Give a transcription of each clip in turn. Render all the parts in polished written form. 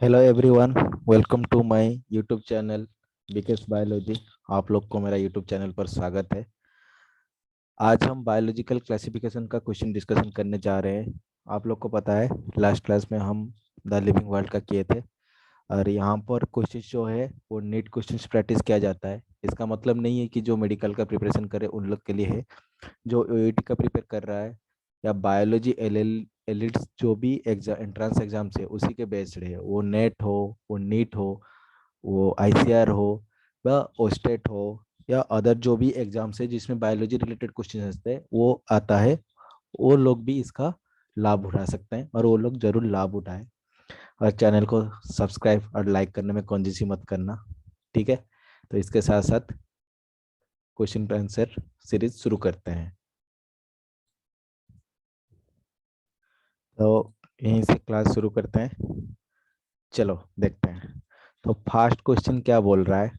Hello everyone. Welcome to my YouTube channel BKS biology. आप लोग को मेरा यूट्यूब चैनल पर स्वागत है। आज हम बायोलॉजिकल क्लासिफिकेशन का क्वेश्चन डिस्कशन करने जा रहे हैं। आप लोग को पता है लास्ट क्लास में हम द लिविंग वर्ल्ड का किए थे और यहाँ पर क्वेश्चन जो है वो नीट क्वेश्चन प्रैक्टिस किया जाता है। इसका मतलब नहीं है कि जो मेडिकल का प्रिपरेशन करे उन लोग के लिए है। जो ओईटी का प्रिपेयर कर रहा है या बायोलॉजी एल एलिट्स जो भी एग्जाम एंट्रेंस एग्जाम से उसी के बेस्ड है, वो नेट हो, वो नीट हो, वो आईसीआर हो या ओस्टेट हो या अदर जो भी एग्जाम से जिसमें बायोलॉजी रिलेटेड क्वेश्चन हंसते हैं वो आता है। वो लोग भी इसका लाभ उठा सकते हैं और वो लोग जरूर लाभ उठाएं। और चैनल को सब्सक्राइब और लाइक करने में कौंजीसी मत करना। ठीक है, तो इसके साथ साथ क्वेश्चन आंसर सीरीज शुरू करते हैं। तो यहीं से क्लास शुरू करते हैं। चलो देखते हैं। तो फर्स्ट क्वेश्चन क्या बोल रहा है,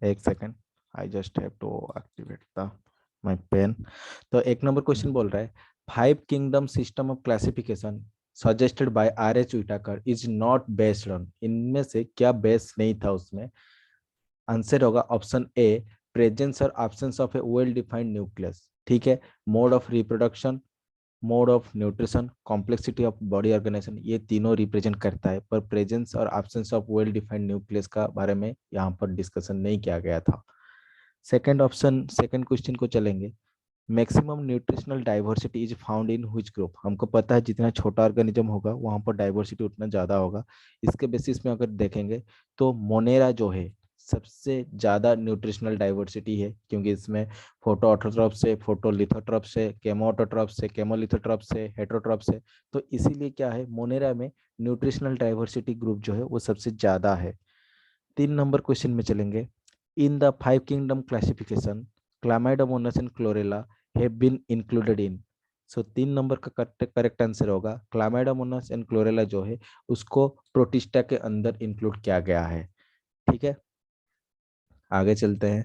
एक second. I just have to activate the my pen. तो एक नंबर क्वेश्चन बोल रहा है, five kingdom system of classification suggested by R H Whittaker is not based on. इनमें से क्या बेस नहीं था उसमें? आंसर होगा ऑप्शन ए, प्रेजेंस और absence of a well defined nucleus. ठीक है, mode of reproduction, mode of nutrition, complexity of body organisation, ये तीनों रिप्रेजेंट करता है। पर प्रेजेंस और absence of well defined nucleus का बारे में यहाँ पर डिस्कशन नहीं किया गया था। सेकंड ऑप्शन, सेकंड क्वेश्चन को चलेंगे। Maximum nutritional diversity is found in which group. हमको पता है जितना छोटा ऑर्गेनिज्म होगा वहां पर डाइवर्सिटी उतना ज्यादा होगा। इसके बेसिस में अगर देखेंगे तो मोनेरा जो है सबसे ज्यादा न्यूट्रिशनल डाइवर्सिटी है, क्योंकि इसमें फोटो ऑटोट्रॉप से, फोटोलिथोट्रॉप से, केमोऑटोट्रॉप से, केमोलिथोट्रॉप से, हेटरोट्रॉप से। तो इसीलिए क्या है, मोनेरा में न्यूट्रिशनल डाइवर्सिटी ग्रुप जो है वो सबसे ज्यादा है। 3 नंबर क्वेश्चन में चलेंगे। In the five kingdom classification Chlamydomonas and Chlorella have been included in. So 3 number का करेक्ट आंसर होगा क्लामाइडोमोनास एंड क्लोरेला जो है उसको प्रोटिस्टा के अंदर इंक्लूड किया गया है। ठीक है, आगे चलते हैं।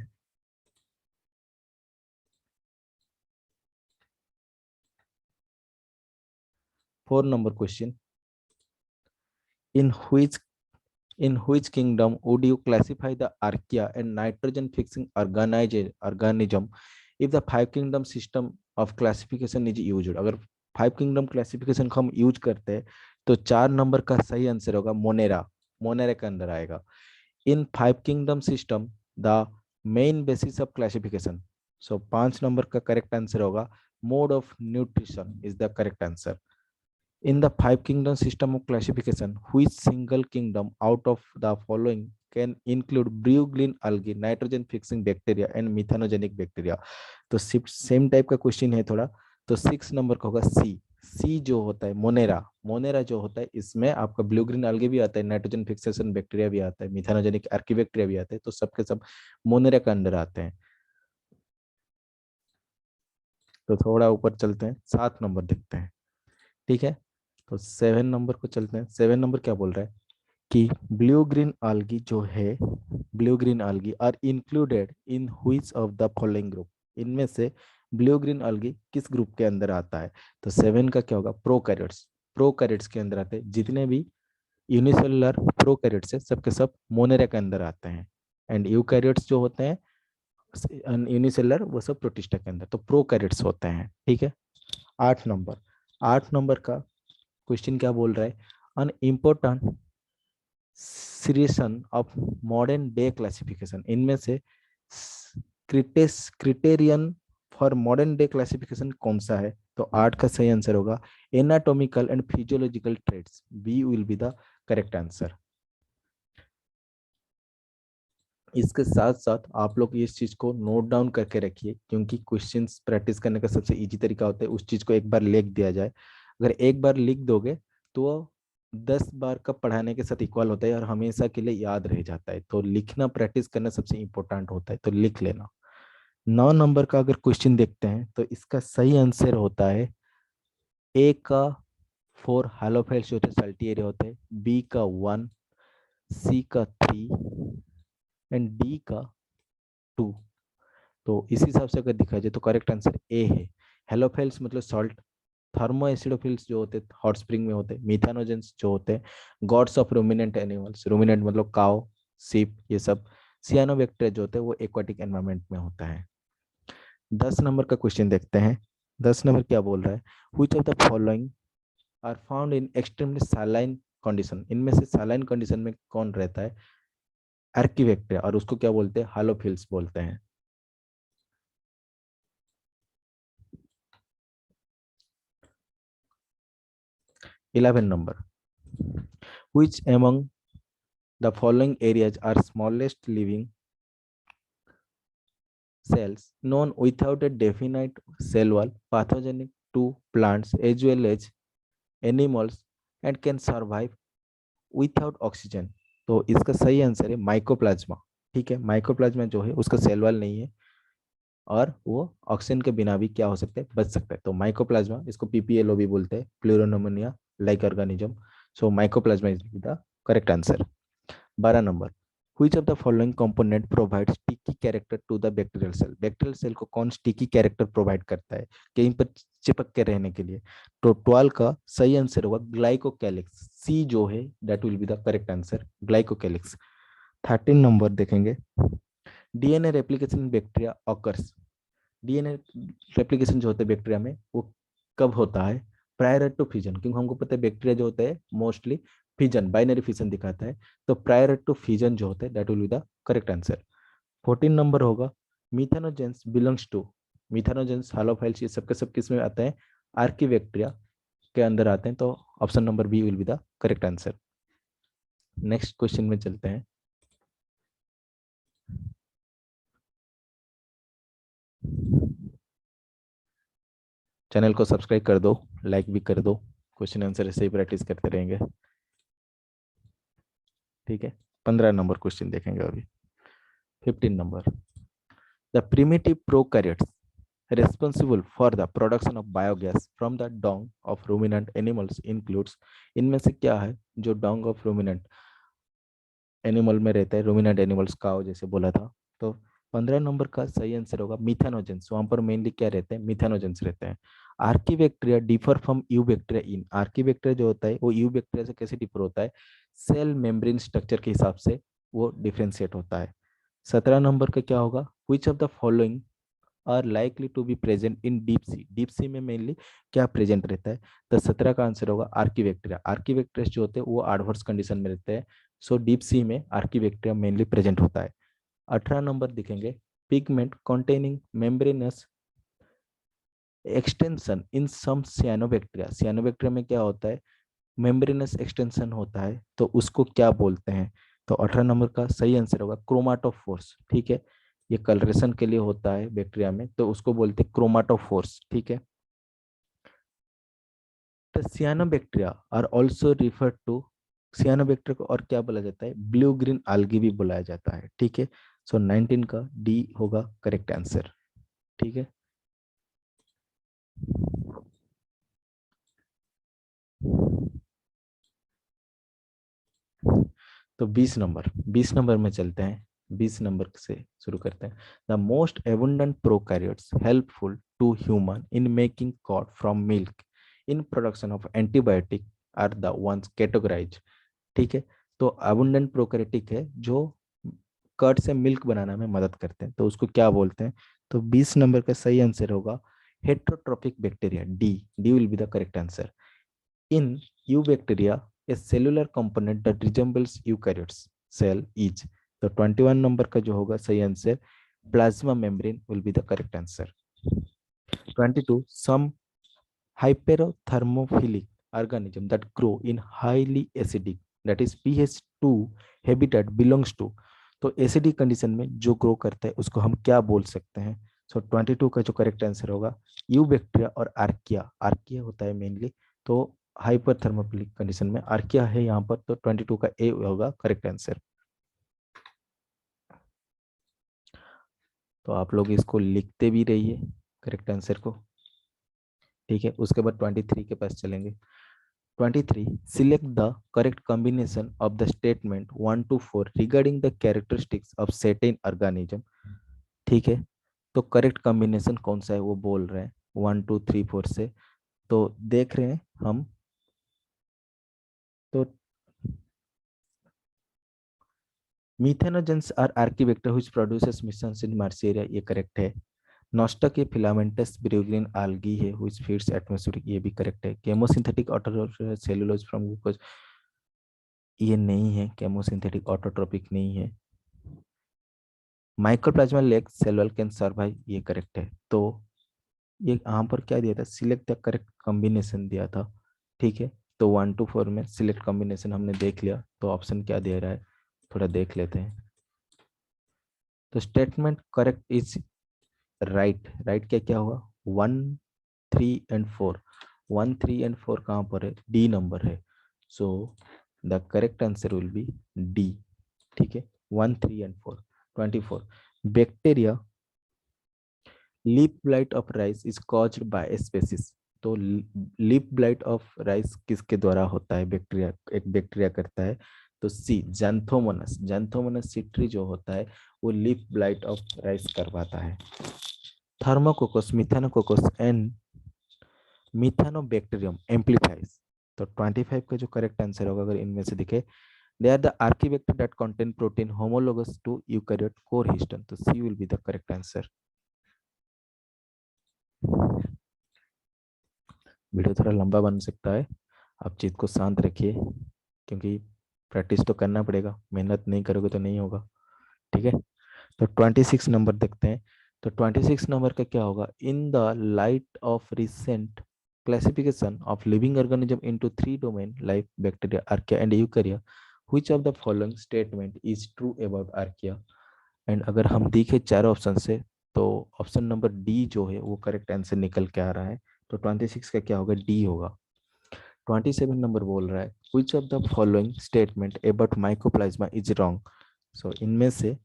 4 number question. In which in which kingdom would you classify the archaea and nitrogen fixing organism if the five kingdom system of classification is used? अगर फाइव किंगडम क्लासिफिकेशन को हम यूज करते हैं तो 4 नंबर का सही आंसर होगा Monera. Monera के अंदर आएगा। In five kingdom system the main basis of classification. So 5 number का करेक्ट आंसर होगा mode of nutrition is the correct answer. In the five kingdom system of classification, which single kingdom out of the following can include blue green algae, nitrogen fixing bacteria and methanogenic bacteria? तो same type का question है थोड़ा। तो 6 number का होगा सी। सी जो होता है मोनेरा, मोनेरा जो होता है इसमें आपका ब्लू ग्रीन algae भी आता है, नाइट्रोजन फिक्सेशन बैक्टीरिया भी आता है, मिथानोजेनिक आर्कीबैक्टीरिया भी आता है। तो सबके सब मोनेरा के अंदर आते हैं। तो थोड़ा ऊपर चलते हैं, 7 नंबर देखते हैं। ठीक है, तो 7 नंबर को चलते हैं। 7 नंबर क्या बोल रहा है कि ब्लू ग्रीन algae जो है, blue green algae are included in which of the following group. इनमें से ब्लू ग्रीन algae किस ग्रुप के अंदर आता है? तो 7 का क्या होगा, प्रोकैरियोट्स। प्रोकैरियोट्स के अंदर आते हैं जितने भी यूनिसेलुलर प्रोकैरियोट्स है, सबके सब मोनेरा के अंदर आते हैं। एंड यूकैरियोट्स जो होते हैं यूनिसेलुलर, वो सब प्रोटिस्टा के अंदर, तो प्रोकैरियोट्स होते हैं। ठीक है, 8 नंबर। 8 नंबर का क्वेश्चन क्या बोल रहा है, अन इम्पोर्टेंट सीरियसन ऑफ मॉडर्न डे क्लासिफिकेशन। इनमें से criterion for modern day classification कौन सा है? तो 8 का सही आंसर होगा anatomical and physiological traits, B will be the correct answer. इसके साथ साथ आप लोग इस चीज को नोट डाउन करके रखिए, क्योंकि क्वेश्चंस प्रैक्टिस करने का सबसे इजी तरीका होता है उस चीज को एक बार लिख दिया जाए। अगर एक बार लिख दोगे तो वो 10 बार का पढ़ाने के साथ इक्वल होता है और हमेशा के लिए याद रह जाता है। तो लिखना प्रैक्टिस करना सबसे इंपॉर्टेंट होता है, तो लिख लेना। 9 नंबर का अगर क्वेश्चन देखते हैं तो इसका सही आंसर होता है ए का 4 हाइलोफाइल्स जो होते हैं सल्टीएरिया होते हैं, बी का 1, सी का 3 एंड डी का 2। तो इस हिसाब से अगर दिखा जाए तो करेक्ट आंसर ए है। हेलोफेल्स मतलब सॉल्ट थर्मो एसिडोफिल्स जो होते हॉट स्प्रिंग में होते, मिथेनोजेंस जो होते God's of ruminant animals, ruminant मतलब काउ, सीप, ये सब। सियानोबैक्टीरिया जो होते हैं वो एक्वाटिक एनवायरनमेंट में होता है। 10 नंबर का क्वेश्चन देखते हैं। 10 नंबर क्या बोल रहा है, which of the following are found in extremely saline condition, इनमें से सैलाइन कंडीशन में कौन रहता है, आर्कीबैक्टीरिया, और उसको क्या बोलते हैं, हालोफिल्स बोलते हैं। 11 number, which among the following areas are smallest living cells known without a definite cell wall, pathogenic to plants as well as animals and can survive without oxygen। तो इसका सही आंसर है माइकोप्लाज्मा। ठीक है, माइकोप्लाज्मा जो है उसका cell wall नहीं है और वो ऑक्सीजन के बिना भी क्या हो सकता है, बच सकता है। तो माइकोप्लाज्मा, इसको पीपीएलओ भी बोलते हैं, pleuropneumonia like organism. So Mycoplasma is the correct answer. 12 number, which of the following component provides sticky character to the bacterial cell, bacterial cell को कौन स्टिकी कैरेक्टर प्रोवाइड करता है कहीं पर चिपक के रहने के लिए। तो 12 का सही आंसर होगा ग्लाइकोकैलिक्स, सी जो है that will be the correct answer, glycocalyx. 13 number देखेंगे, DNA replication in bacteria occurs, DNA replication जो होता है बैक्टीरिया में वो कब होता है, प्रायर टू फिजन, क्योंकि हमको पता है बैक्टीरिया जो होता है मोस्टली फिजन, बाइनरी फिजन दिखाता है। तो प्रायर टू फिजन जो होता है that will be the correct answer. 14 number होगा, मिथेनोजेंस बिलोंग्स टू, मिथेनोजेंस हालोफाइल्स ये सब के सब किस में आते हैं, आर्कीबैक्टीरिया के अंदर आते हैं। तो option number B will be the correct answer. Next question में चलते हैं। चैनल को सब्सक्राइब कर दो, लाइक भी कर दो, क्वेश्चन आंसर ऐसे ही प्रैक्टिस करते रहेंगे। ठीक है, 15 नंबर क्वेश्चन देखेंगे अभी। 15 number, the primitive prokaryotes responsible for the production of biogas from the dung of ruminant animals includes, इनमें से क्या है जो dung of ruminant एनिमल में रहता है, रूमिनेंट एनिमल्स काउ जैसे बोला था। तो 15 नंबर का सही आंसर होगा मिथेनोजेंस, वहां पर मेनली क्या रहते हैं, मिथेनोजेंस रहते हैं। Archaebacteria differ from eubacteria in, archaebacteria जो होता है वो यूबैक्टीरिया से कैसे डिफर होता है, सेल मेम्ब्रेन स्ट्रक्चर के हिसाब से वो डिफ्रेंशिएट होता है। 17 नंबर का क्या होगा, which of the following are likely to be present in deep sea, deep sea में मेनली क्या प्रेजेंट रहता है। तो 17 का आंसर होगा आर्कीबैक्टीरिया, आर्कीबैक्टीरिया जो होते हैं वो एडवर्स कंडीशन में रहते हैं। सो डीप सी में आर्कीबैक्टीरिया मेनली प्रेजेंट होता है। 18 नंबर दिखेंगे, pigment containing membranous extension in some cyanobacteria, cyanobacteria में क्या होता है, मेम्ब्रेनस एक्सटेंशन होता है, तो उसको क्या बोलते हैं। तो 18 नंबर का सही आंसर होगा क्रोमाटोफोर्स। ठीक है, ये कलरेशन के लिए होता है बैक्टीरिया में, तो उसको बोलते हैं क्रोमाटोफोर्स। ठीक है, तो cyanobacteria are also refer to, cyanobacteria को और क्या बोला जाता है, ब्लू ग्रीन algae भी बुलाया जाता है। ठीक है, सो 19 का डी होगा करेक्ट आंसर। ठीक है, तो 20 नंबर, 20 नंबर में चलते हैं। 20 नंबर से शुरू करते हैं। The most abundant prokaryotes helpful to human in making curd from milk in production of antibiotic are the ones categorise. ठीक है, तो अबुंडेंट प्रोकैरियोटिक है जो कर्ड से मिल्क बनाने में मदद करते हैं, तो उसको क्या बोलते हैं। तो 20 नंबर का सही आंसर होगा heterotrophic bacteria, D, D will be the correct answer. In eubacteria, a cellular component that resembles eukaryotes cell is, तो 21 नंबर का जो होगा सही answer plasma membrane will be the correct answer. 22, some hyperthermophilic organism that grow in highly acidic, that is pH2 habitat belongs to, तो acidic condition में जो grow करता है उसको हम क्या बोल सकते हैं। सो 22 का जो करेक्ट आंसर होगा यूबैक्टीरिया और आर्किया, आर्किया होता है मेनली। तो हाइपर थर्मोफिलिक कंडीशन में आर्किया है यहाँ पर, तो 22 का ए होगा करेक्ट आंसर। तो आप लोग इसको लिखते भी रहिए करेक्ट आंसर को। ठीक है, उसके बाद 23 के पास चलेंगे। 23, select the correct combination of the statement 1 to 4 regarding the characteristics of certain organism. ठीक है, तो करेक्ट कॉम्बिनेशन कौन सा है वो बोल रहे हैं 1 2 3 4 से। तो देख रहे हैं हम, तो methanogens are आर्किवेक्टर which produces missions इन मार्सियरिया, ये करेक्ट है। नॉस्टक ये फिलामेंटस ब्रियोग्लिन algae है व्हिच फीड्स एटमॉस्फेरिक, ये भी करेक्ट है। Chemosynthetic autotrophic cellulose from glucose, ये नहीं है, केमोसिंथेटिक ऑटोट्रोपिक नहीं है। Mycoplasma leg cellular can survive, ये करेक्ट है। तो ये यहाँ पर क्या दिया था, सिलेक्ट द करेक्ट कॉम्बिनेशन दिया था, ठीक है। तो 1 to 4 में सिलेक्ट कॉम्बिनेशन हमने देख लिया, तो ऑप्शन क्या दे रहा है थोड़ा देख लेते हैं। तो statement correct is right, right क्या क्या होगा, 1, 3 and 4, 1, 3 and 4 कहाँ पर है, डी नंबर है। So the correct answer will be D, ठीक है। 1, 3 and 4, 24। Bacteria leaf blight of rice is caused by species, तो लीफ ब्लाइट ऑफ राइस किसके द्वारा होता है, बैक्टीरिया, एक बैक्टीरिया करता है। तो सी जैंथोमोनस, जैंथोमोनस सिट्री जो होता है वो लीफ ब्लाइट ऑफ राइस करवाता है। थर्मोकोकस, मिथानोकोकस एंड मिथानोबैक्टीरियम एम्प्लीफाइज, तो 25 का जो करेक्ट आंसर होगा अगर इनमें से दिखे, they are the archaebacteria that contain protein homologous to eukaryote core histone, तो C will be the correct answer. Video थोड़ा लंबा बन सकता है, आप चीज को शांत रखिए, क्योंकि प्रैक्टिस तो करना पड़ेगा, मेहनत नहीं करोगे तो नहीं होगा, ठीक है। तो 26 नंबर देखते हैं। तो 26 नंबर का क्या होगा, in the light of recent classification of living organism into 3 domain life bacteria archaea and यूकैरिया, which of the following statement is true about archaea. And अगर हम देखें चारों ऑप्शन से, तो ऑप्शन नंबर डी जो है वो करेक्ट आंसर निकल के आ रहा है। तो 26 का क्या होगा, डी होगा। 27 नंबर बोल रहा है which of the following statement about mycoplasma is wrong, so इनमें से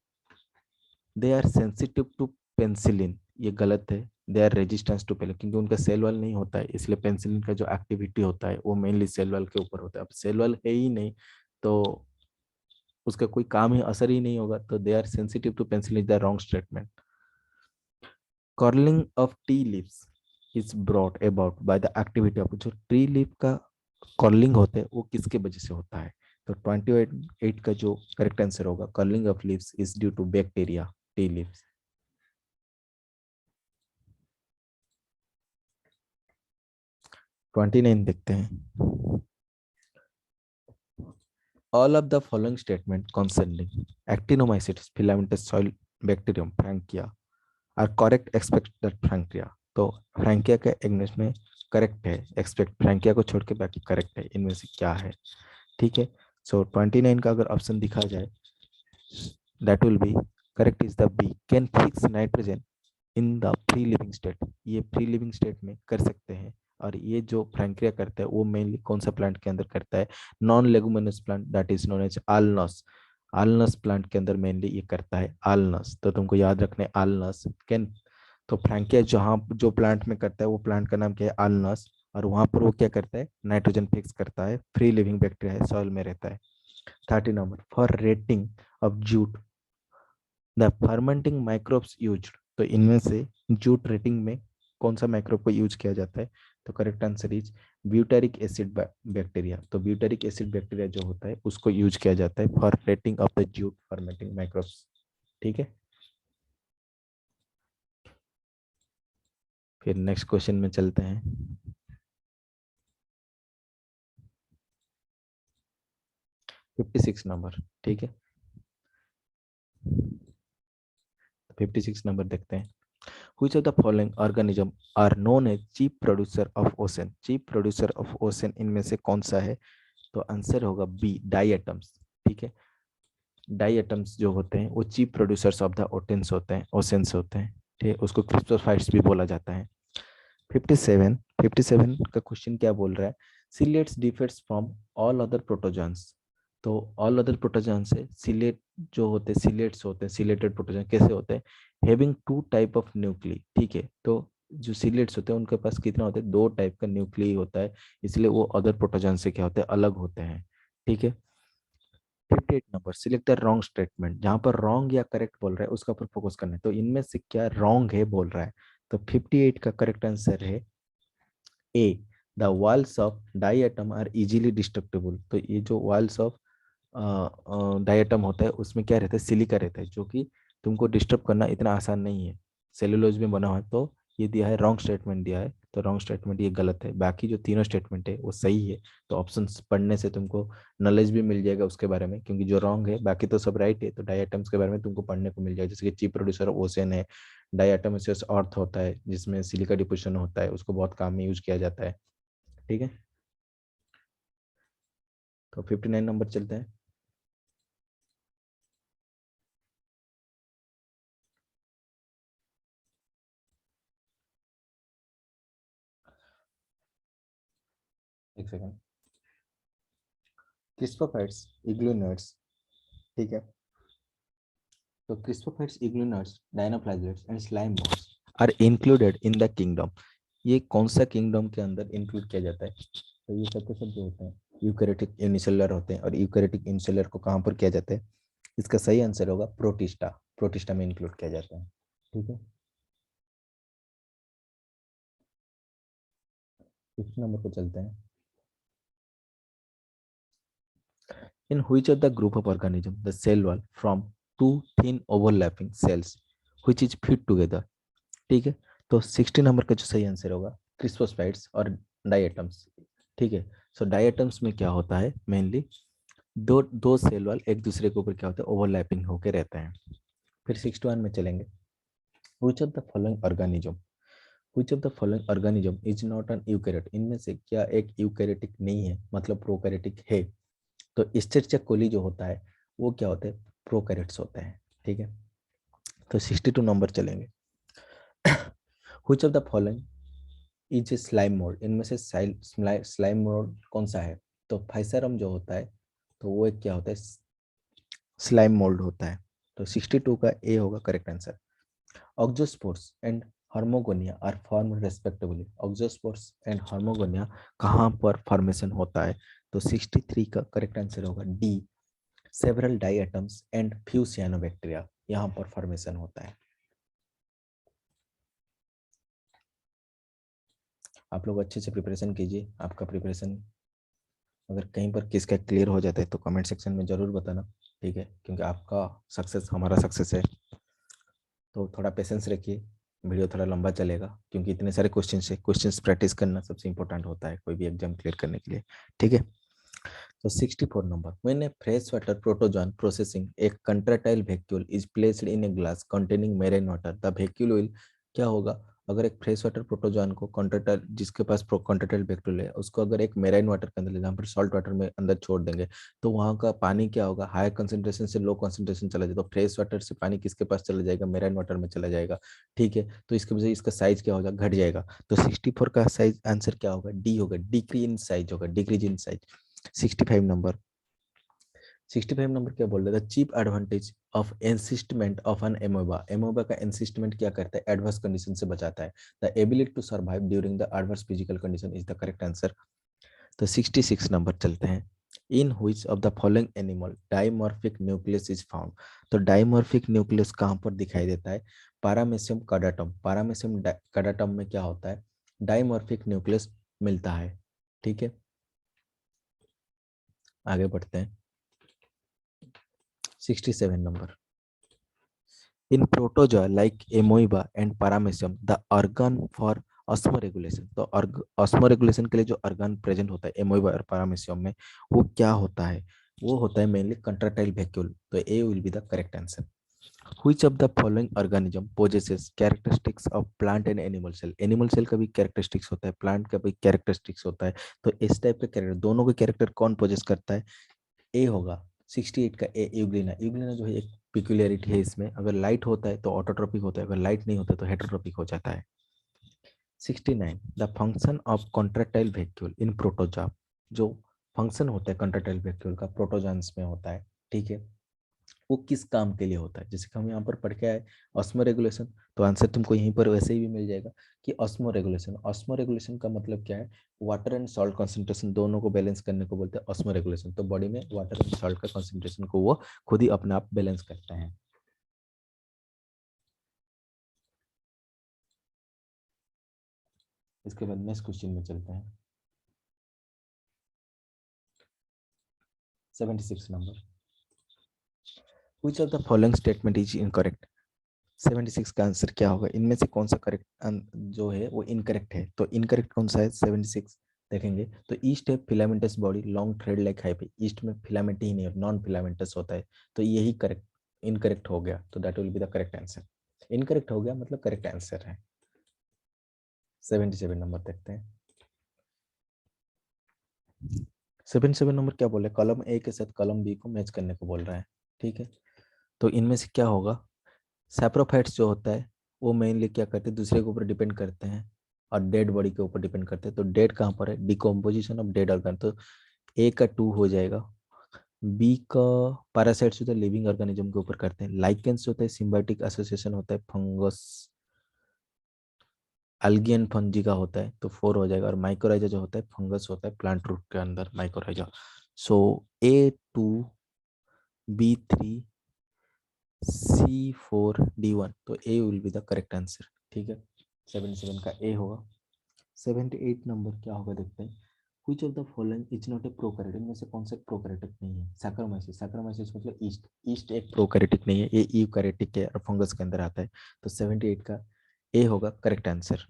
they are sensitive to penicillin, ये गलत है। They are resistance to penicillin, क्योंकि उनका सेल वॉल नहीं होता है, इसलिए पेंसिलिन का जो एक्टिविटी होता है वो मेनली सेल वॉल के ऊपर होता है। अब सेल वॉल है ही नहीं तो उसका कोई काम ही असर ही नहीं होगा, तो they are sensitive to penicillin, the wrong statement. Curling of tea leaves is brought about by the activity of, जो ट्री लीफ का कर्लिंग होता है वो किसके वजह से होता है। तो 28 का जो करेक्ट आंसर होगा, curling of leaves is due to bacteria tea leaves. 29 देखते हैं। All of the following statement concerning actinomycetes, filamentous soil bacterium, Frankia are correct except that Frankia। तो फ्रैंकिया का इंग्लिश में करेक्ट है, एक्सपेक्ट फ्रैंकिया को छोड़ के बाकी करेक्ट है, इनमें से क्या है, ठीक है। सो 29 का अगर ऑप्शन दिखा जाए, that will be correct is the B, can fix nitrogen in the free living state, ये फ्री लिविंग स्टेट में कर सकते हैं। और ये जो फ्रैंकिया करता है वो मेनली कौन सा प्लांट के अंदर करता है, non leguminous plant that is known as Alnus, Alnus plant के अंदर मेनली ये करता है, आलनस। तो तुमको याद रखना है आलनस कैन, तो फ्रैंकिया जहाँ जो प्लांट में करता है वो प्लांट का नाम क्या है, आलनस। और वहां पर वो क्या करता है, नाइट्रोजन फिक्स करता है, फ्री लिविंग बैक्टीरिया है, सॉइल में रहता है। 30 number, for rating of jute the fermenting microbes used, तो इनमें से जूट रेटिंग में कौन सा माइक्रोब को यूज किया जाता है। तो correct answer is butyric acid bacteria, तो ब्यूटेरिक एसिड बैक्टीरिया जो होता है उसको यूज किया जाता है for rating of the jute fermenting microbes, ठीक है। फिर नेक्स्ट क्वेश्चन में चलते हैं। 56 नंबर, ठीक है। 56 नंबर देखते हैं। Which of the following organism are known as chief producer of ocean, chief producer of ocean इनमें से कौन सा है। तो आंसर होगा बी, डाई एटम्स, ठीक है। डाई एटम्स जो होते हैं वो चीफ प्रोड्यूसर्स ऑफ द ओटेंस होते हैं, ओशंस होते हैं, ठीक है। उसको क्रिप्टोफाइट्स भी बोला जाता है। 57, 57 का क्वेश्चन क्या बोल रहा है, सिलेट्स डिफर्स फ्रॉम ऑल अदर प्रोटोजॉन्स, तो ऑल अदर प्रोटोजॉन से सिलेट जो होते हैं, सिलेट्स होते हैं, सिलेटेड प्रोटोजॉन कैसे होते हैं, हैविंग 2 टाइप ऑफ न्यूक्ली, ठीक है। तो जो सिलेट्स होते हैं उनके पास कितना होता है, 2 टाइप का न्यूक्ली होता है, इसलिए वो अदर प्रोटोजॉन से क्या होते हैं, अलग होते हैं, ठीक है। 58 number, select the wrong statement, जहां पर रॉन्ग या करेक्ट बोल रहा है उसका ऊपर फोकस करना है, तो इनमें से क्या रॉन्ग है बोल रहा है। तो 58 का करेक्ट आंसर है A the walls of diatom are easily destructible. तो ये जो वॉल्स ऑफ डाइएटम होता है उसमें क्या रहता है, सिलिका रहता है, जो कि तुमको डिस्टर्ब करना इतना आसान नहीं है, सेलुलोज में बना हुआ है। तो ये दिया है रॉन्ग स्टेटमेंट दिया है, तो रॉन्ग स्टेटमेंट ये गलत है। बाकी जो तीनों स्टेटमेंट है वो सही है। तो ऑप्शन पढ़ने से तुमको नॉलेज भी मिल जाएगा उसके बारे में, क्योंकि जो रॉन्ग है बाकी तो सब राइट है। तो डाई आइटम्स के बारे में तुमको पढ़ने को मिल जाएगा, जैसे कि चीफ प्रोड्यूसर ओशन है, डाई आइटम अर्थ होता है जिसमें सिलिका डिपोजिशन होता है, उसको बहुत काम में यूज किया जाता है। ठीक है, तो 59 नंबर चलते हैं। एक सेकंड। क्रिस्टोफाइट्स इग्लूनर्ड्स, ठीक है, तो cryptophytes euglenoids, dinoflagellates and slime moulds are included in the kingdom. ये कौन सा किंगडम के अंदर इंक्लूड किया जाता है? तो ये सब के सब जो होते हैं यूकैरियोटिक यूनिसेलुलर होते हैं, और यूकैरियोटिक यूनिसेलुलर को कहाँ पर किया जाता है? इसका सही आंसर होगा प्रोटिस्टा, प्रोटिस्टा में इंक्लूड किया जाता है। ठीक है, 5 नंबर पे चलते हैं। In which of the group of organism the cell wall from two thin overlapping cells which is fit together? ठीक है, तो 60 नंबर का जो सही आंसर होगा क्रिस्पोस्पाइड्स और डाइएटम्स। ठीक है, सो डाइएटम्स में क्या होता है, मेनली दो दो सेल वाल एक दूसरे के ऊपर क्या होता है, ओवरलैपिंग होके रहते हैं। फिर 61 में चलेंगे। which of the following organism which of the following organism is not an eukaryote? इनमें से क्या एक यूकैरियोटिक नहीं है, मतलब प्रोकैरियोटिक है? तो स्टेरचा कोली जो होता है वो क्या होता है, प्रोकैरियोट्स होते हैं। ठीक है, तो 62 नंबर चलेंगे। which of the following is a slime mould? इनमें से स्लाइम मोल्ड कौन सा है? तो फाइसरम जो होता है तो वो एक क्या होता है, स्लाइम मोल्ड होता है। तो 62 का ए होगा correct answer. Auxospores and hormogonia are form respectively. Auxospores and hormogonia कहाँ पर फॉर्मेशन होता है? तो 63 का करेक्ट आंसर होगा D, several diatoms and few cyanobacteria, यहाँ पर फॉर्मेशन होता है। आप लोग अच्छे से प्रिपरेशन कीजिए। आपका प्रिपरेशन अगर कहीं पर किसका क्लियर हो जाता है तो कमेंट सेक्शन में ज़रूर बताना। ठीक है, क्योंकि आपका सक्सेस हमारा सक्सेस है। तो थोड़ा पेशेंस रखिए, वीडियो थोड़ा लंबा चलेगा क्योंकि इतने सारे क्वेश्चन है। क्वेश्चंस प्रैक्टिस करना सबसे इंपॉर्टेंट होता है कोई भी एग्जाम क्लियर करने के लिए। ठीक है, तो 64 number. When a fresh water protozoan processing a contractile vacuole is placed in a glass containing marine water, the vacuole will, क्या होगा अगर एक फ्रेश वाटर प्रोटोजोन को कंट्रेटाइल, जिसके पास कंट्रेटाइल वैक्यूल है, उसको अगर एक मेराइन वाटर के अंदर, जहाँ पर सॉल्ट वाटर में अंदर छोड़ देंगे, तो वहाँ का पानी क्या होगा, हाई कंसेंट्रेशन से लो कंसेंट्रेशन चला जाएगा। तो फ्रेश वाटर से पानी किसके पास चला जाएगा, मेराइन वाटर में चला जाएगा। ठीक है, तो इसकी वजह से इसका साइज क्या हो जाएगा, घट जाएगा। तो 64 का साइज आंसर क्या होगा, डी होगा, डिक्रीज इन साइज होगा, decrease in size. 65 number. 65 number क्या बोल रहे थे, chief advantage of encystment of an amoeba. Amoeba का एनसिस्टमेंट क्या करता है, एडवर्स कंडीशन से बचाता है। The ability to survive during the adverse physical condition is the correct answer. तो 66 नंबर चलते हैं। In which of the following animal dimorphic nucleus is found? तो डाइमॉर्फिक न्यूक्लियस कहाँ पर दिखाई देता है, पारामेसियम काडाटम। पारामेसियम काडाटम में क्या होता है, डाइमॉर्फिक न्यूक्लियस मिलता है। ठीक है, आगे बढ़ते हैं। 67 number. In protozoa like amoeba and paramecium, the organ for osmoregulation, तो osmoregulation के लिए जो organ present होता है amoeba और paramecium में, वो क्या होता है, वो होता है mainly contractile vacuole। तो A will be the correct answer. Which of the following organism possesses characteristics of plant and animal cell? Animal cell का भी characteristics होता है, plant का भी characteristics होता है। तो इस टाइप के कैरेक्टर, दोनों के कैरेक्टर कौन पोजेस करता है? ए होगा 68 का ए, यूग्लिना। यूग्लिना जो है एक पिक्यूलियरिटी है इसमें, अगर लाइट होता है तो ऑटोट्रोपिक होता है, अगर लाइट नहीं होता है तो हेटरोट्रोपिक हो जाता है। 69 the function of contractile vacuole in protozoa. जो फंक्शन होता है कॉन्ट्रेक्टाइल वैक्यूल का प्रोटोजोन्स में होता है, ठीक है, वो किस काम के लिए होता है? जैसे कि हम यहाँ पर पढ़ के आए ऑस्मो रेगुलेशन, तो आंसर तुमको यहीं पर वैसे ही भी मिल जाएगा कि ऑस्मो रेगुलेशन। ऑस्मो रेगुलेशन का मतलब क्या है, वाटर एंड सॉल्ट कंसंट्रेशन दोनों को बैलेंस करने को बोलते हैं ऑस्मो रेगुलेशन। तो बॉडी में वाटर एंड सॉल्ट का कंसंट्रेशन को वो खुद ही अपने आप बैलेंस करता है। इसके बाद नेक्स्ट क्वेश्चन में चलते हैं। 76 number, which of the following statement is incorrect. 76 का आंसर क्या होगा, इनमें से कौन सा करेक्ट जो है वो इनकरेक्ट है। तो इनकरेक्ट कौन सा है 76 देखेंगे तो ईस्ट है filamentous body long thread like hyphae, east में फिलामेंट ही नहीं है, नॉन फिलामेंटस होता है, तो यही करेक्ट इनकरेक्ट हो गया, तो that will be the correct answer. Incorrect हो गया मतलब करेक्ट आंसर है। 77 नंबर देखते हैं। 77 नंबर क्या बोल रहे हैं, कॉलम ए के साथ कॉलम बी को मैच करने को बोल रहा है। ठीक है, तो इनमें से क्या होगा, सैप्रोफाइट्स जो होता है वो मेनली क्या करते हैं, दूसरे के ऊपर डिपेंड करते हैं और डेड बॉडी के ऊपर डिपेंड करते हैं। तो डेड कहाँ पर है, डिकम्पोजिशन ऑफ डेड ऑर्गन, तो ए का 2 हो जाएगा। बी का पैरासाइट्स होता है लिविंग ऑर्गेनिज्म के ऊपर करते हैं। लाइकेंस होता है सिम्बायोटिक एसोसिएशन होता है फंगस एल्गियन फंजी का होता है, तो 4 हो जाएगा। और माइकोराइजा जो होता है फंगस होता है प्लांट रूट के अंदर माइकोराइजा। सो A2 B3 C4 D1, तो A will be the correct answer. ठीक है, 77 का ए होगा। 78 नंबर क्या होगा देखते हैं। Which of the following is not a prokaryotic, इनमें से कौन सा प्रोकैरियोटिक नहीं है। सैकरोमाइसिस, सैकरोमाइसिस मतलब ईस्ट, ईस्ट एक प्रोकैरियोटिक नहीं है, ये यूकैरियोटिक है और फंगस के अंदर आता है। तो 78 का ए होगा correct answer.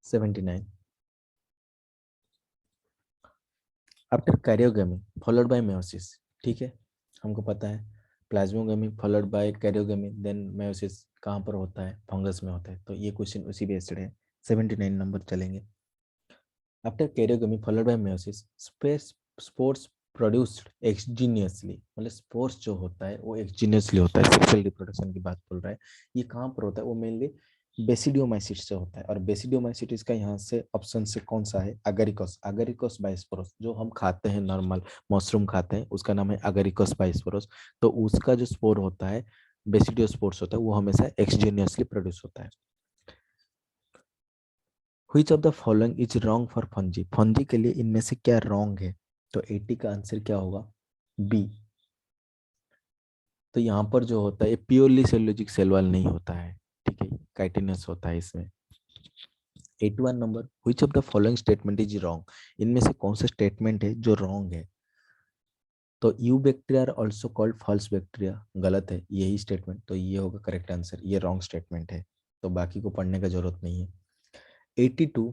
79, after karyogamy followed by meiosis. ठीक है, हमको पता है plasmogamy followed by karyogamy then meiosis कहाँ पर होता है, फंगस में होता है, तो ये क्वेश्चन उसी बेस्ड है। 79 नंबर चलेंगे। After karyogamy followed by meiosis space spores produced exogenously, मतलब स्पोर्स जो होता है वो एक्सजीनियसली होता है, सेक्सुअल रिप्रोडक्शन की बात बोल रहा है। ये कहाँ पर होता है, वो मेनली बेसिडियोमाइसिट्स से होता है। और बेसिडियोमाइसिट्स का यहाँ से ऑप्शन से कौन सा है, अगरिकोस, अगरिकोस बाइस्पोरस जो हम खाते हैं नॉर्मल मशरूम खाते हैं उसका नाम है अगरिकोस बाइस्पोरस। तो उसका जो स्पोर होता है बेसिडियोस्पोर्स होता है वो हमेशा एक्सजीनियसली प्रोड्यूस होता है। Which of the following is wrong for fungi, fungi के लिए इनमें से क्या रॉन्ग है। तो 80 का आंसर क्या होगा, बी। तो यहाँ पर जो होता है प्योरली सेलुलोजिक सेल वॉल नहीं होता है, ठीक है, काइटिनस होता है इसमें। 81 number, which of the following statement is wrong, इनमें से कौन सा स्टेटमेंट है जो रॉन्ग है। तो eubacteria are also called false bacteria, गलत है यही स्टेटमेंट, तो ये होगा करेक्ट आंसर, ये रॉन्ग स्टेटमेंट है, तो बाकी को पढ़ने का जरूरत नहीं है। 82,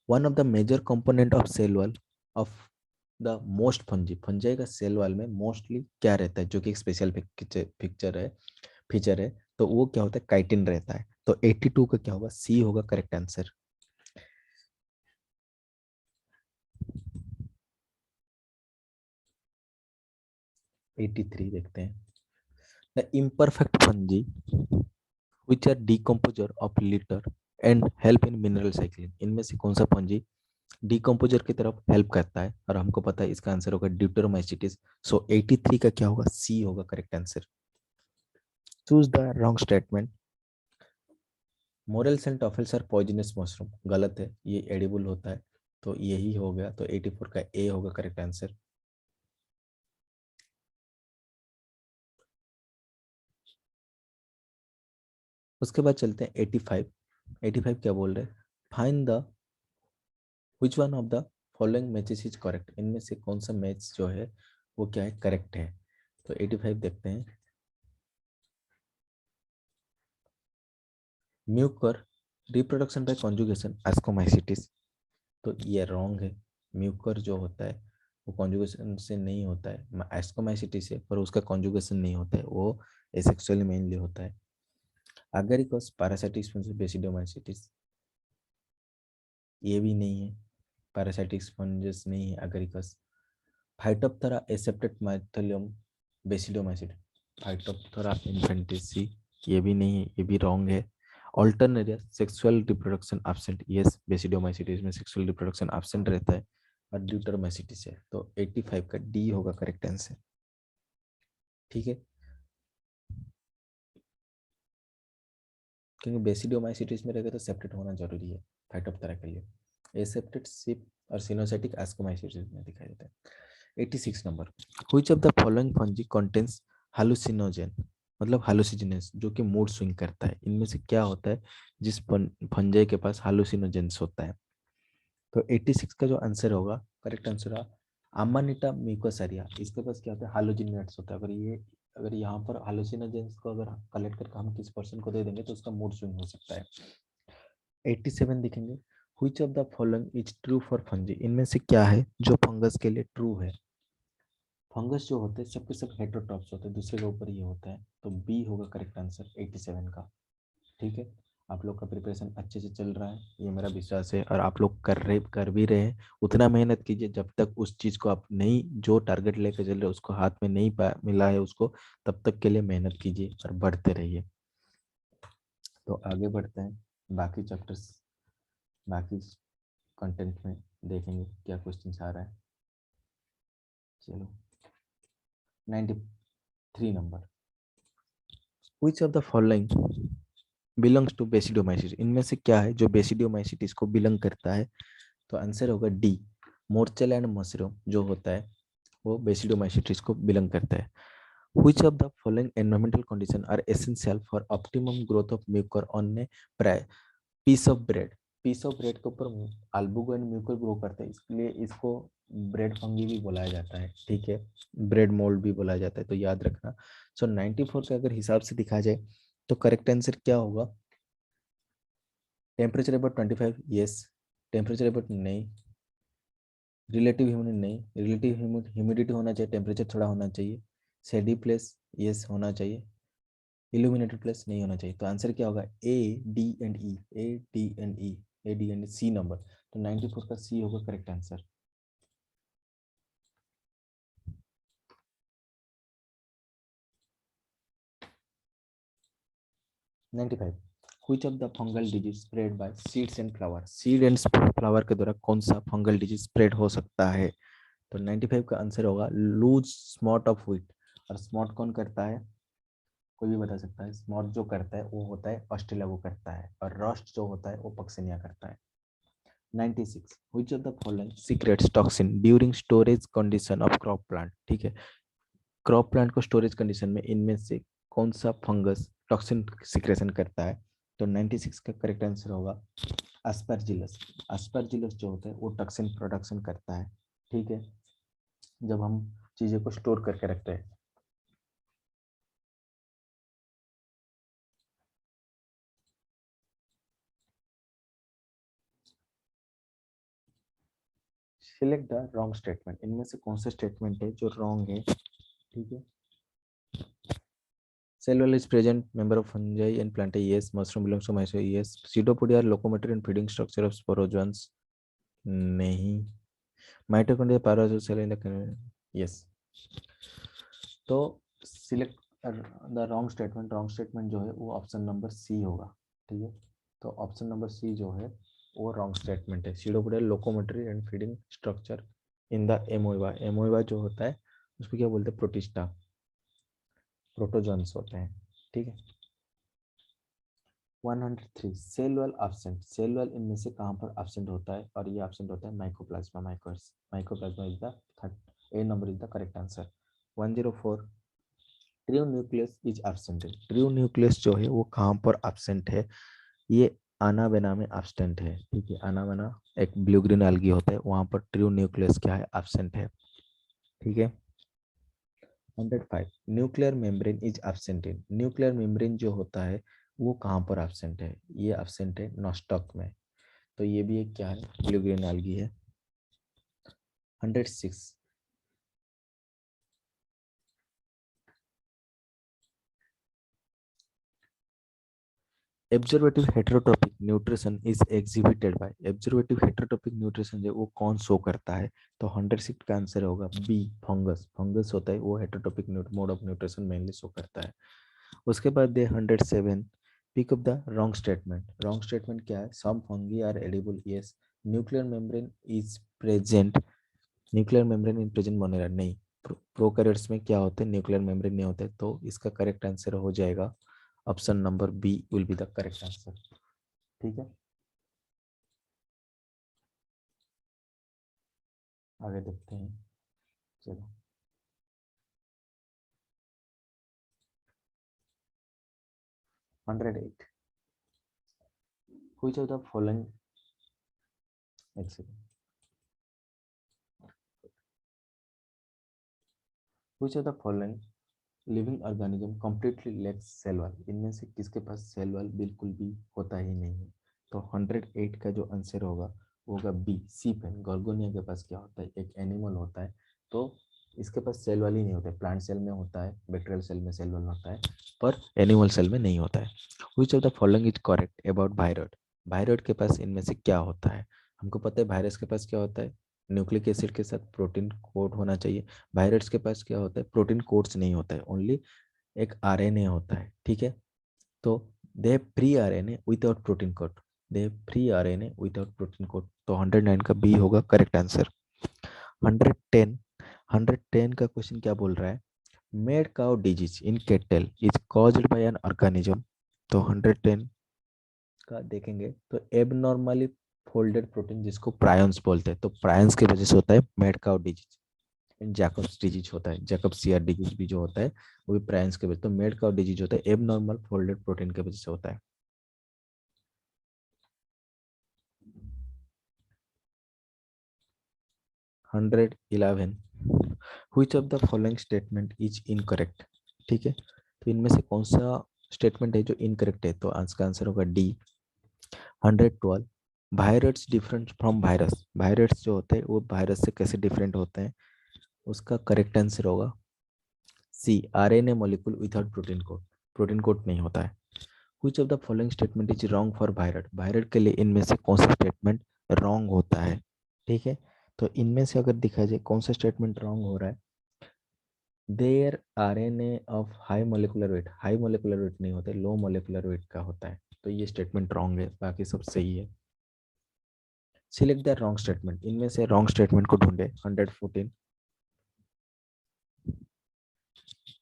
one of the major component of cell wall of the most fungi, fungi का सेल वॉल में मोस्टली क्या रहता है, जो कि एक स्पेशल फीचर है, तो वो क्या होता है, काइटिन रहता है। तो 82 का क्या होगा, सी होगा करेक्ट आंसर। 83 देखते हैं। The imperfect fungi which are decomposer of litter and help in mineral cycling, इनमें से कौन सा फंजी डिकम्पोजर की तरफ हेल्प करता है, और हमको पता है इसका आंसर होगा ड्यूटेरोमाइसिटिस। सो 83 का क्या होगा, सी होगा correct answer. Choose the wrong statement. Morels and truffles are poisonous mushroom, गलत है, ये एडिबल होता है, तो यही हो गया, तो 84 का ए होगा करेक्ट आंसर। उसके बाद चलते हैं 85। 85 क्या बोल रहे हैं, find the which one of the following matches is correct, इनमें से कौन सा मैच जो है वो क्या है, करेक्ट है। तो 85 देखते हैं। Mucor reproduction by conjugation ascomycetes, तो ये रॉन्ग है। म्यूकर जो होता है वो कॉन्जुगेशन से नहीं होता है, एस्कोमाइसिटिस है पर उसका कॉन्जुगेशन नहीं होता है, वो एसेक्सुअली मेनली होता है। अगरिकोस पैरासाइटिस बेसिडोमाइसिटिस, ये भी नहीं है, पैरासाइटिक स्पॉन्जेस नहीं है अगरिकस। फाइटोप्थेरा एसेप्टेड माइथोलियम बेसिडोमाइसिट, फाइटोप्थेरा इन्फेंटिसी, ये भी नहीं है, ये भी रॉन्ग है। Alternaria sexual reproduction absent, yes basidiomycetes में सेक्सुअल रिप्रोडक्शन एब्सेंट रहता है, और ड्यूटरमाइसिटिस है, तो 85 का डी होगा करेक्ट आंसर। ठीक है, क्योंकि बेसिडोमाइसिटिस में रहेगा तो सेप्टेट होना जरूरी है फाइटोप्थेरा के लिए। एसेप्टेड सिप और सिनोसाइटिक एस्कोमाइसिटिस में दिखाई देता है। 86 number, which of the following fungi contains hallucinogen, मतलब हालुसिनेजेंस जो कि मूड स्विंग करता है। इनमें से क्या होता है जिस फंजाई के पास हालुसिनोजेंस होता है। तो 86 का जो आंसर होगा, करेक्ट आंसर होगा अमानिटा म्यूकोसारिया। इसके पास क्या होता है, हालोजिनेट्स होता है। अगर यहाँ पर हालोजिनोजेंस को अगर कलेक्ट करके हम किसी पर्सन को दे देंगे तो उसका मूड स्विंग हो सकता है। 87 देखेंगे, which of the following is true for fungi. इनमें से क्या है जो फंगस के लिए ट्रू है। फंगस जो होते हैं सबके सब हेटेरोट्रॉप्स होते हैं, दूसरे के ऊपर ये होता है, तो बी होगा करेक्ट आंसर 87 का। ठीक है, आप लोग का प्रिपरेशन अच्छे से चल रहा है ये मेरा विश्वास है, और आप लोग कर भी रहे हैं। उतना मेहनत कीजिए जब तक उस चीज को आप नहीं, जो टारगेट लेकर चल रहे उसको हाथ में नहीं मिला है उसको, तब तक के लिए मेहनत कीजिए और बढ़ते रहिए। तो आगे बढ़ते हैं बाकी चैप्टर्स, बाकी कंटेंट में देखेंगे क्या क्वेश्चन आ रहा है। चलो 93 number, which of the following belongs to basidiomycetes. इनमें से क्या है जो बेसिडोमाइसिटिस को बिलोंग करता है। तो आंसर होगा डी, मोर्चल एंड मशरूम जो होता है वो बेसिडोमाइसिटिस को बिलोंग करता है। Which of the following environmental conditions are essential for optimum growth of mucor on a piece of bread? Piece of bread के ऊपर अल्बुगो एंड म्यूकर ग्रो करते हैं, इसलिए इसको ब्रेड फंगी भी बुलाया जाता है। ठीक है, ब्रेड मोल्ड भी बोला जाता है, तो याद रखना। सो 94 के अगर हिसाब से दिखा जाए तो करेक्ट आंसर क्या होगा, temperature about 25, yes. Temperature about नहीं, रिलेटिव ह्यूमिडिटी नहीं, रिलेटिव ह्यूमिडिटी होना चाहिए, टेम्परेचर थोड़ा होना चाहिए। सेडी प्लस यस होना चाहिए, इल्यूमिनेटेड प्लस नहीं होना चाहिए। तो आंसर क्या होगा, A D and E, A D and E, A D and C number. तो 94 का सी होगा correct answer. Ninety five, which of the fungal disease spread by seeds and flower। Seed and flower के द्वारा कौन सा fungal disease spread हो सकता है। तो 95 का आंसर होगा लूज स्मॉट ऑफ व्हीट। और स्मॉट कौन करता है, कोई भी बता सकता है। स्मॉट जो करता है वो होता है ऑस्ट्रेलिया वो करता है, और रस्ट जो होता है वो पक्सेनिया करता है। 96, which of the following secretes toxin during storage condition of crop plant। ठीक है, क्रॉप प्लांट को स्टोरेज कंडीशन में इनमें से कौन सा फंगस टॉक्सिन सिक्रेशन करता है। तो 96 का करेक्ट आंसर होगा एस्परजिलस। एस्परजिलस जो होता है वो टॉक्सिन प्रोडक्शन करता है। ठीक है, जब हम चीजें को स्टोर करके रखते हैं। Select the wrong statement. इनमें से कौन सा स्टेटमेंट है जो रॉन्ग है। ठीक है, cell wall is present member of fungi and plantae, yes। mushroom belongs to mycelia, yes। pseudopodia are locomotor and feeding structure of sporozoans, नहीं। माइटोकॉन्ड्रिया पायरोजोल सेल इन द, यस। तो सिलेक्ट द रॉन्ग स्टेटमेंट जो है वो option number C होगा। ठीक है, तो ऑप्शन नंबर सी जो है वो रॉन्ग स्टेटमेंट है। Pseudopodial locomotory and feeding structure in the amoeba. Amoeba जो होता है उसको क्या बोलते हैं, प्रोटिस्टा, प्रोटोजोन्स होते हैं। ठीक है, 103, cell wall absent. Cell wall इनमें से कहाँ पर एब्सेंट होता है, और ये एब्सेंट होता है mycoplasma. Mycoplasma is the third, A number is the correct answer. 104, true nucleus is absent. True nucleus जो है वो कहाँ पर एब्सेंट है, ये आना बेना में एब्सेंट है। ठीक है, आना बेना एक ब्लू ग्रीन एल्गी होता है, वहां पर ट्रू न्यूक्लियस क्या है, एब्सेंट है। ठीक है, 105, nuclear membrane is absent in. Nuclear membrane जो होता है वो कहाँ पर एब्सेंट है, ये एब्सेंट है नॉस्टॉक में। तो ये भी एक क्या है, ब्लू ग्रीन एल्गी है। 106, absorptive heterotrophic nutrition is exhibited by. Absorptive heterotrophic nutrition जो वो कौन शो करता है। तो 106 का आंसर होगा बी, फंगस। फंगस होता है वो heterotrophic mode of nutrition mainly show करता है। उसके बाद दे 107, pick up the wrong statement. Wrong statement क्या है, some fungi are edible, yes. Nuclear membrane is present, nuclear membrane in present Monera, नहीं। प्रोकैरियोट्स में क्या होते हैं, न्यूक्लियर मेम्ब्रेन नहीं होते। तो इसका करेक्ट आंसर हो जाएगा option number B will be the correct answer. ठीक है, आगे देखते हैं। चलो 108. Which of the following, एक second. Which of the following living organism completely lacks cell wall, इनमें से किसके पास सेल वॉल बिल्कुल भी होता ही नहीं है? तो 108 का जो आंसर होगा वो होगा बी, सी पेन। गोर्गोनिया के पास क्या होता है? एक एनिमल होता है, तो इसके पास सेल वॉल ही नहीं होता है। प्लांट सेल में होता है, बैक्टीरियल सेल में सेल वॉल होता है, पर एनिमल सेल में नहीं होता है। Which of the following is correct about virus? Virus के पास इनमें से क्या होता है? हमको पता है वायरस के पास क्या होता है, न्यूक्लिक एसिड के साथ प्रोटीन कोड होना चाहिए। वायरस के पास क्या होता है? प्रोटीन कोड्स नहीं होता है, ओनली एक आरएनए होता है, ठीक है। तो they free RNA without protein coat, they free RNA without protein coat. तो 109 का बी होगा करेक्ट आंसर। 110, 110 का क्वेश्चन क्या बोल रहा है? Made cow disease in cattle is caused bye an organism. तो 110 का देखेंगे तो एबनॉर्मली फोल्डेड प्रोटीन, जिसको प्रायंस बोलते हैं, तो प्रायंस की वजह से होता है made cow disease. Jacobs disease होता है, जैकब सीआर डिजीज भी जो होता है वो भी प्रायंस के वजह, तो मेड काउ डिजीज होता है एबनॉर्मल फोल्डेड प्रोटीन के वजह से होता है। 111, which of the following statement is incorrect? ठीक है, तो इनमें से कौन सा स्टेटमेंट है जो इनकरेक्ट है? तो इसका आंसर होगा D. 112, virus different from virus, virus जो होते हैं वो वायरस से कैसे डिफरेंट होते हैं? उसका करेक्ट आंसर होगा C, RNA molecule without protein coat, protein coat नहीं होता है। Which of the following statement is wrong for virus? Virus के लिए इनमें से कौन सा स्टेटमेंट रॉन्ग होता है? ठीक है, तो इनमें से अगर दिखा जाए कौन सा स्टेटमेंट रॉन्ग हो रहा है, their RNA of high molecular weight, high molecular weight नहीं होता है, लो मोलिकुलर वेट का होता है, तो ये स्टेटमेंट रॉन्ग है, बाकी सब सही है। सिलेक्ट द रॉन्ग स्टेटमेंट, इनमें से रॉन्ग स्टेटमेंट को ढूंढे। 114,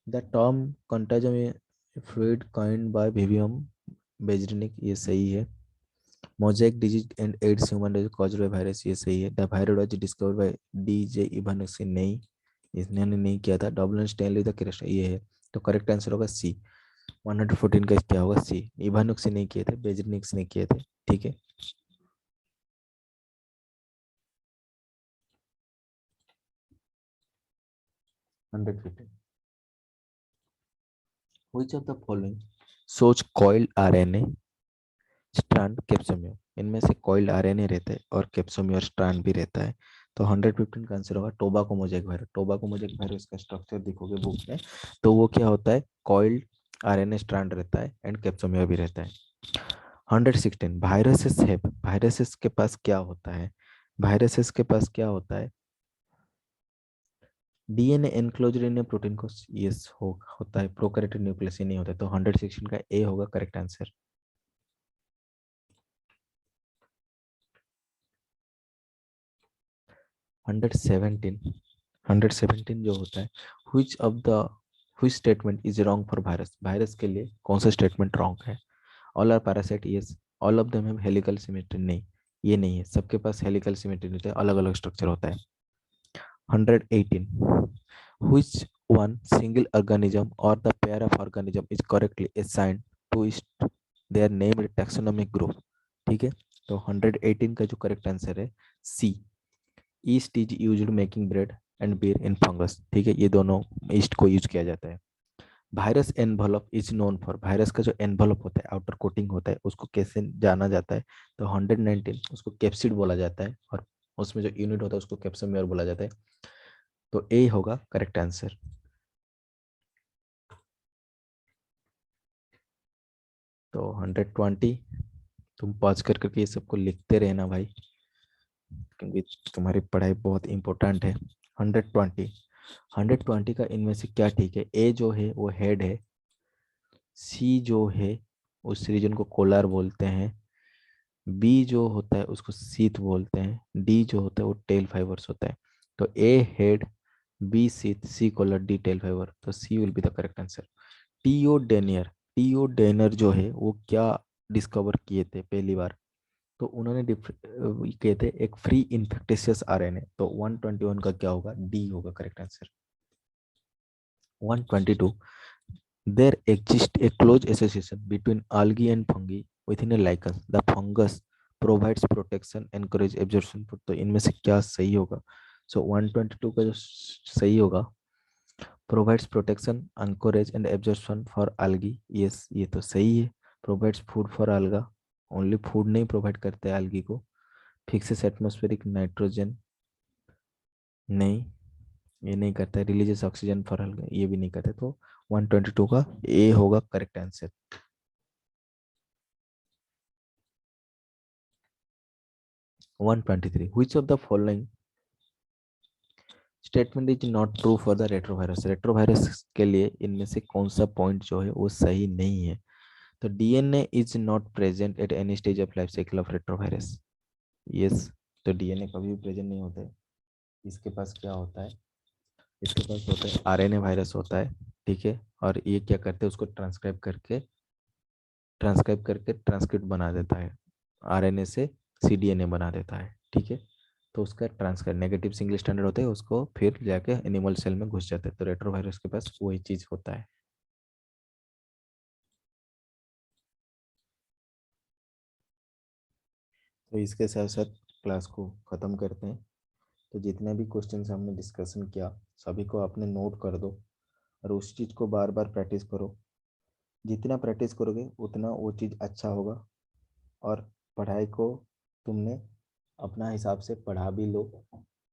the term contagium fluidum coined by Willem Beijerinck, ये सही है। Mosaic disease and AIDS human disease caused by virus, ये सही है। The virus was discovered by DJ Ivanowsky, नहीं, इन्होंने नहीं किया था। डब्लन स्टैनली द क्रिस्ट, ये है। तो करेक्ट आंसर होगा सी। 114 का क्या होगा? सी, इवान्सकी नहीं किए थे, बेजरिनिक्स ने किए थे, ठीक है। Hundred fifteen, which of the following सोच कॉइल्ड आरएनए स्ट्रैंड कैप्सोमियर, इनमें से कॉइल्ड आरएनए रहता है और कैप्सोमियर स्ट्रैंड भी रहता है। तो 115 का आंसर होगा tobacco mosaic virus. Tobacco mosaic virus का स्ट्रक्चर देखोगे बुक में, तो वो क्या होता है? कॉइल्ड आरएनए स्ट्रैंड रहता है एंड कैप्सोमियर भी रहता है। 116, वायरसेस है, वायरसेस के पास क्या होता है? वायरसेस के पास क्या होता है? डीएनए एनक्लोजर इन प्रोटीन को, यस होता है, प्रोकैरियोटिक न्यूक्लियस ही नहीं होता है। तो 116 का ए होगा करेक्ट आंसर। 117, 117 जो होता है, which of the which statement is wrong for virus? Virus के लिए कौन सा स्टेटमेंट रॉन्ग है? All are parasite, yes. All of them have helical symmetry, नहीं, ये नहीं है, सबके पास हेलिकल सिमेट्री नहीं होता है, अलग अलग स्ट्रक्चर होता है। 118, which one single organism or the pair of organism is correctly assigned to their named taxonomic group? ठीक है, तो 118 का जो करेक्ट आंसर है C, yeast is used making bread and beer in fungus, ठीक है, ये दोनों ईस्ट को यूज किया जाता है। Virus envelope is known for, virus का जो एनवलप होता है, आउटर कोटिंग होता है, उसको कैसे जाना जाता है? तो 119, उसको कैप्सिड बोला जाता है, और उसमें जो यूनिट होता है उसको कैप्सोमियर बोला जाता है। तो ए होगा करेक्ट आंसर। तो 120, तुम पॉज कर करके ये सबको लिखते रहना भाई, क्योंकि तुम्हारी पढ़ाई बहुत इंपॉर्टेंट है। 120, 120 का इनमें से क्या ठीक है? ए जो है वो हेड है, सी जो है उस रीजन को कोलार बोलते हैं, बी जो होता है उसको सीथ बोलते हैं, डी जो होता है वो टेल फाइबर्स होता है। तो A head, B sheath, C collar, D tail fibre, तो C will be the correct answer. T O Diener, T O Diener जो है वो क्या डिस्कवर किए थे पहली बार? तो उन्होंने किए थे एक फ्री इन्फेक्टिशियस आरएनए। तो 121 का क्या होगा? डी होगा correct answer. 122, There exists a close association between algae and fungi within a lichen. The fungus provides protection, encourage absorption. तो इनमें से क्या सही होगा? So 122 का जो सही होगा, provides protection, encourage and absorption for algae. Yes, ये तो सही है. Provides food for alga. Only food नहीं provide करते हैं algae को. Fixes atmospheric nitrogen. नहीं, ये नहीं करता है. Releases oxygen for alga. ये भी नहीं करते. तो 122 का ए होगा correct answer. 123. Which of the following statement is not true for the retrovirus? Retrovirus के लिए इनमें से कौन सा पॉइंट जो है वो सही नहीं है? तो DNA is not present at any stage of life cycle of retrovirus. Yes, तो डीएनए कभी भी प्रेजेंट नहीं होता है. इसके पास क्या होता है? इसके पास होता है आरएनए वायरस होता है. ठीक है, और ये क्या करते हैं, उसको ट्रांसक्राइब करके ट्रांसक्रिप्ट बना देता है. आरएनए से सीडीएनए बना देता है. ठीक है, तो उसका ट्रांसक्राइब नेगेटिव सिंगल स्टैंडर्ड होता है, उसको फिर जाके एनिमल सेल में घुस जाते हैं. तो रेट्रोवायरस के पास वही चीज होता है. तो इसके साथ साथ क्लास को ख़त्म करते हैं. तो जितने भी क्वेश्चन हमने डिस्कशन किया सभी को आपने नोट कर दो और उस चीज़ को बार बार प्रैक्टिस करो. जितना प्रैक्टिस करोगे उतना वो चीज़ अच्छा होगा. और पढ़ाई को तुमने अपना हिसाब से पढ़ा भी लो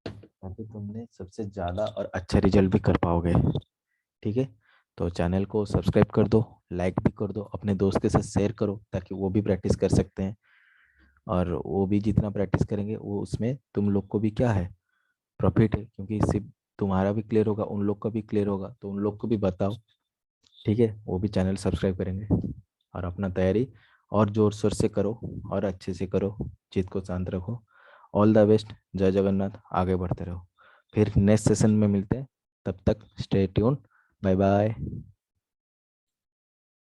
ताकि तुमने सबसे ज़्यादा और अच्छा रिजल्ट भी कर पाओगे. ठीक है, तो चैनल को सब्सक्राइब कर दो, लाइक भी कर दो, अपने दोस्त के साथ शेयर करो ताकि वो भी प्रैक्टिस कर सकते हैं. और वो भी जितना प्रैक्टिस करेंगे वो उसमें तुम लोग को भी क्या है, प्रॉफिट है. क्योंकि सिर्फ तुम्हारा भी क्लियर होगा, उन लोग का भी क्लियर होगा, तो उन लोग को भी बताओ. ठीक है, वो भी चैनल सब्सक्राइब करेंगे. और अपना तैयारी और जोर शोर से करो और अच्छे से करो. चित्त को शांत रखो. All the best. जय जगन्नाथ. आगे बढ़ते रहो. फिर नेक्स्ट सेशन में मिलते हैं. तब तक स्टे ट्यून. Bye bye.